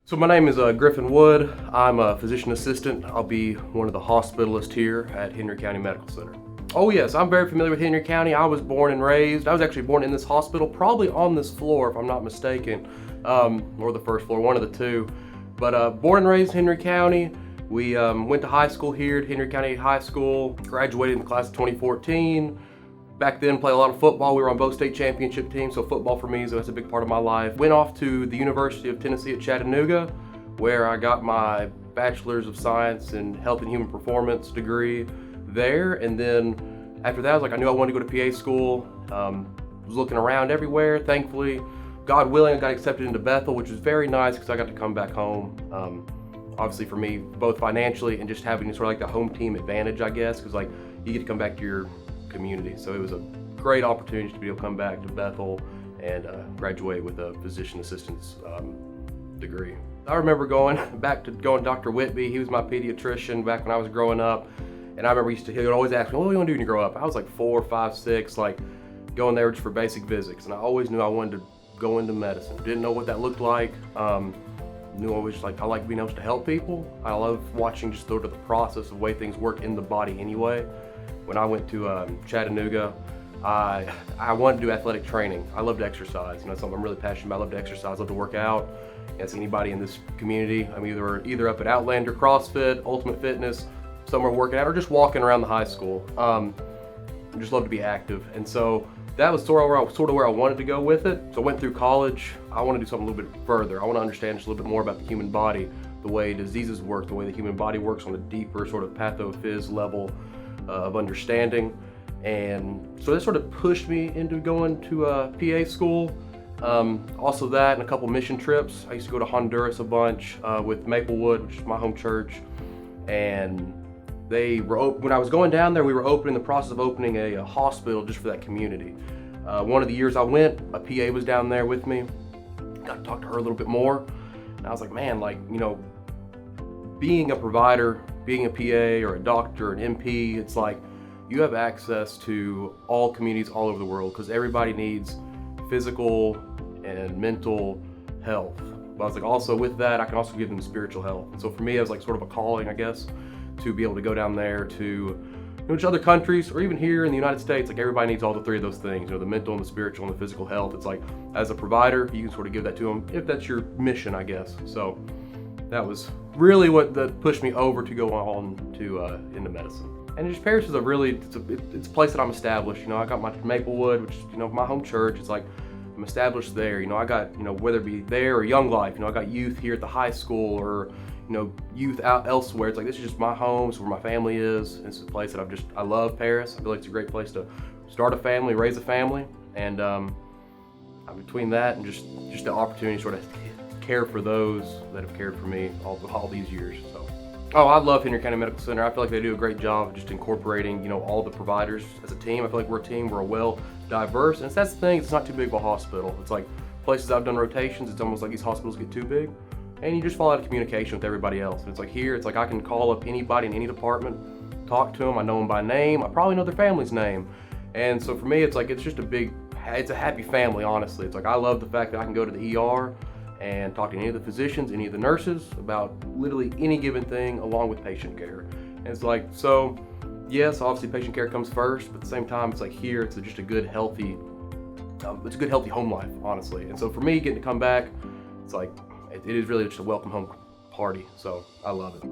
So my name is Griffin Wood. I'm a physician assistant. I'll be one of the hospitalists here at Henry County Medical Center. Oh yes, I'm very familiar with Henry County. I was born and raised. I was actually born in this hospital, probably on this floor if I'm not mistaken, or the first floor, one of the two. But born and raised in Henry County. We went to high school here at Henry County High School, graduated in the class of 2014. Back then, played a lot of football. We were on both state championship teams, so football for me, so that's a big part of my life. Went off to the University of Tennessee at Chattanooga, where I got my Bachelor's of Science in Health and Human Performance degree there. And then after that, I knew I wanted to go to PA school. Was looking around everywhere. Thankfully, God willing, I got accepted into Bethel, which was very nice because I got to come back home. Obviously for me, both financially and just having sort of the home team advantage, I guess, because you get to come back to your community. So it was a great opportunity to be able to come back to Bethel and graduate with a physician assistant's degree. I remember going to Dr. Whitby. He was my pediatrician back when I was growing up. And I remember he would always ask me, what do you want to do when you grow up? I was 4, 5, 6, going there just for basic physics. And I always knew I wanted to go into medicine. Didn't know what that looked like. Knew always I like being able to help people. I love watching just sort of the process of the way things work in the body anyway. When I went to Chattanooga, I wanted to do athletic training. I love to exercise. It's something I'm really passionate about. I love to exercise, love to work out. As anybody in this community, I'm either up at Outlander, CrossFit, Ultimate Fitness, somewhere working out, or just walking around the high school. I just love to be active. And so that was sort of where I wanted to go with it. So I went through college. I want to do something a little bit further. I want to understand just a little bit more about the human body, the way diseases work, the way the human body works on a deeper sort of pathophys level of understanding. And so that sort of pushed me into going to PA school. Also that and a couple mission trips. I used to go to Honduras a bunch with Maplewood, which is my home church. And when I was going down there, we were in the process of opening a hospital just for that community. One of the years I went, a PA was down there with me. Got to talk to her a little bit more. And I was like, man, being a provider, being a PA or a doctor, an MP, it's you have access to all communities all over the world because everybody needs physical and mental health. But I was also with that, I can also give them spiritual health. And so for me, it was sort of a calling, I guess, to be able to go down there to other countries or even here in the United States. Everybody needs all the three of those things, the mental and the spiritual and the physical health. It's as a provider, you can sort of give that to them if that's your mission, I guess. So that was really what pushed me over to go on to into medicine. And just Paris is it's a place that I'm established. I got my Maplewood, which is my home church. It's I'm established there. I got whether it be there or Young Life. I got youth here at the high school or youth out elsewhere. It's this is just my home. It's where my family is. It's a place that I love Paris. I feel it's a great place to start a family, raise a family, and between that and just the opportunity to sort of care for those that have cared for me all these years. So, I love Henry County Medical Center. I feel they do a great job of just incorporating all the providers as a team. I feel we're a team. We're well diverse, and that's the thing. It's not too big of a hospital. It's places I've done rotations. It's almost these hospitals get too big. And you just fall out of communication with everybody else. And it's here, I can call up anybody in any department, talk to them. I know them by name. I probably know their family's name. And so for me, it's just it's a happy family, honestly. It's I love the fact that I can go to the ER and talk to any of the physicians, any of the nurses about literally any given thing along with patient care. And it's so yes, obviously patient care comes first, but at the same time, it's here, it's just a good, healthy, it's a good, healthy home life, honestly. And so for me, getting to come back, it's it is really just a welcome home party, so I love it.